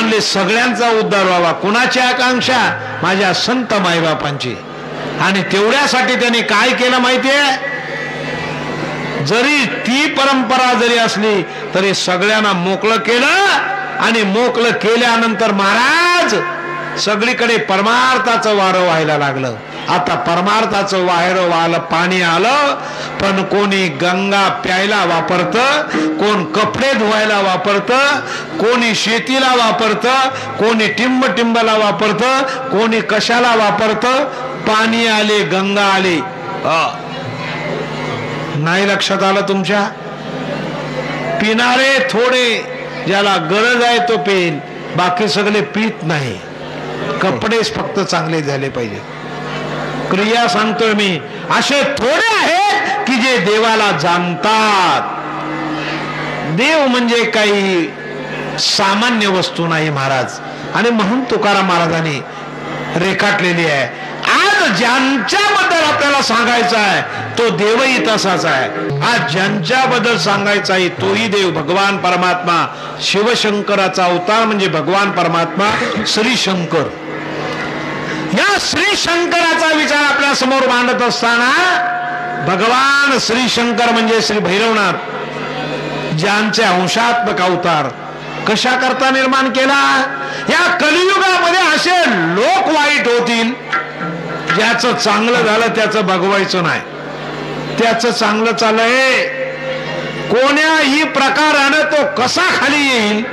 म्हणले सगळ्यांचा उद्धार व्हावा. कुणाची आकांक्षा? माझ्या संत मायबापांची. आणि तेवढ्यासाठी त्यांनी काय केलं माहितीये? जरी ती परंपरा जरी असली तरी सगळ्यांना मोकळं केलं आणि मोकळं केल्यानंतर महाराज सगळीकडे परमार्थाचं वारं व्हायला लागलं. आता परमार्थाचं वारं वाहलं, पाणी आलं, पण कोणी गंगा प्यायला वापरतं, कोण कपडे धुवायला वापरतं, कोणी शेतीला वापरतं, कोणी टिंबला वापरतं, कोणी कशाला वापरतं. पाणी आले, गंगा आले. नाही लक्षात आलं तुमच्या? पिणारे थोडे, ज्याला गरज आहे तो पेल, बाकी सगळे पीत नाही. कपडेच फक्त चांगले झाले पाहिजे. क्रिया सांगतोय मी, असे थोडे आहेत की जे देवाला जाणतात. देव म्हणजे काही सामान्य वस्तू नाही महाराज. आणि म्हणून तुकाराम महाराजांनी रेखाटलेली आहे. आज ज्यांच्याबद्दल आपल्याला सांगायचं आहे तो देवही तसाच आहे. आज ज्यांच्याबद्दल सांगायचा आहे तोही देव, भगवान परमात्मा. शिवशंकराचा अवतार म्हणजे भगवान परमात्मा श्री शंकर. या श्री शंकराचा विचार आपल्या समोर मांडत असताना भगवान श्री शंकर म्हणजे श्री भैरवनाथ, ज्यांचे अंशात्मक अवतार कशा करता निर्माण केला? या कलियुगामध्ये असे लोक वाईट होतील ज्याचं चांगलं झालं त्याचं बघवायचं नाही. त्याचं चांगलं चाललंय, कोण्याही प्रकारानं तो कसा खाली येईल,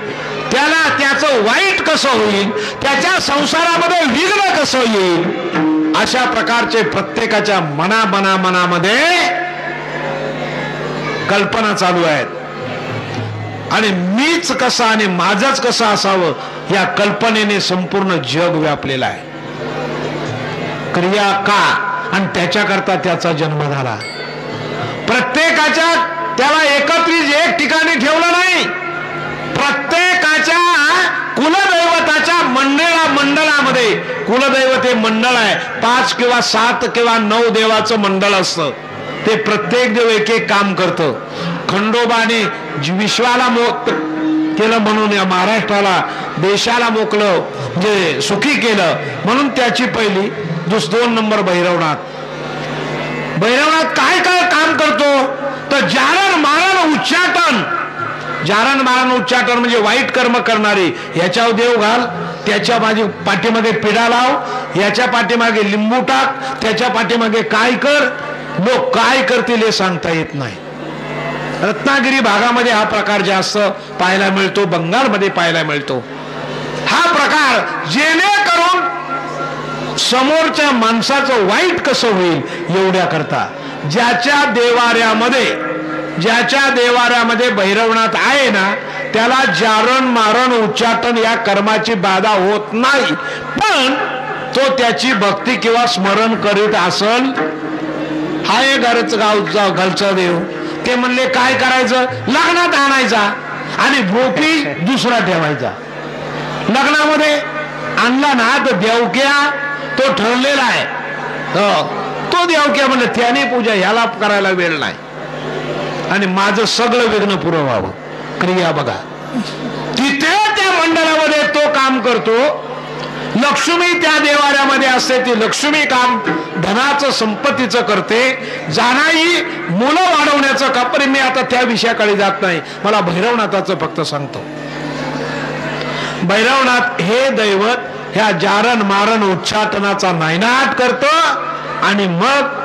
त्याला त्याचं वाईट कसं होईल, त्याच्या संसारामध्ये विघ्न कसं येईल, अशा प्रकारचे प्रत्येकाच्या मनामध्ये कल्पना चालू आहेत. आणि मीच कसा आणि माझंच कसं असावं या कल्पनेने संपूर्ण जग व्यापलेलं आहे. क्रिया का? आणि त्याच्याकरता त्याचा जन्म झाला. प्रत्येकाच्या त्याला एकत्रित एक ठिकाणी ठेवलं नाही. प्रत्येकाच्या कुलदैवताच्या मंडळामध्ये, कुलदैवत हे मंडळ आहे, 5 किंवा 7 किंवा 9 देवाचं मंडळ असतं. ते प्रत्येक देव एक एक काम करतं. खंडोबाने विश्वाला केलं म्हणून या महाराष्ट्राला, देशाला मोकळं जे सुखी केलं म्हणून त्याची पहिली 2 नंबर भैरवनाथ. भैरवनाथ काय काय काम करतो तर जारण मारण उच्चाटन. जारण मारण उच्चाटन म्हणजे वाईट कर्म करणारे याच्यावर देव घाल, त्याच्या पाठीमागे पिढा लाव, याच्या पाठीमागे लिंबू टाक, त्याच्या पाठीमागे काय कर. लोक काय करतील हे सांगता येत नाही. रत्नागिरी भागामध्ये हा प्रकार जास्त पाहायला मिळतो, बंगालमध्ये पाहायला मिळतो. हा प्रकार जेणेकरून समोरच्या माणसाचं वाईट कसं होईल एवढ्या करता. ज्याच्या देवाऱ्यामध्ये भैरवनाथ आहे ना त्याला जारण मारण उच्चाटन या कर्माची बाधा होत नाही. पण तो त्याची भक्ती किंवा स्मरण करीत असल. हा एक घरचा देव. ते म्हणले काय करायचं? लग्नात आणायचा आणि भोपी दुसरा ठेवायचा. लग्नामध्ये आणला ना तर देवक्या तो ठरलेला आहे. तो देवक्या म्हणलं त्याने पूजा, ह्याला करायला वेळ नाही आणि माझं सगळं विघ्न पुरं व्हावं. क्रिया बघा, तिथे त्या मंडळामध्ये तो काम करतो. लक्ष्मी त्या देवाऱ्यामध्ये असते, ती लक्ष्मी काम धनाचं संपत्तीचं करते. जाणाई मुलं वाढवण्याचं का. पण मी आता त्या विषयाकडे जात नाही, मला भैरवनाथाचं फक्त सांगतो. भैरवनाथ हे दैवत ह्या जारण मारण उच्चाटनाचा नायनाट करतं आणि मग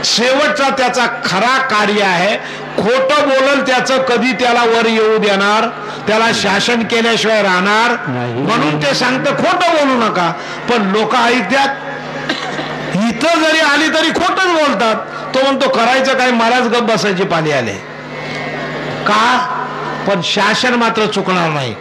शेवटचा त्याचा खरा कार्य आहे. खोटं बोलल त्याचं कधी त्याला वर येऊ देणार, त्याला शासन केल्याशिवाय राहणार म्हणून ते सांगतं खोटं बोलू नका. पण लोक ऐकतात, इथं जरी आली तरी खोटच बोलतात. तो म्हणतो करायचं काय, मलाच गप बसायची पाली आले का. पण शासन मात्र चुकणार नाही.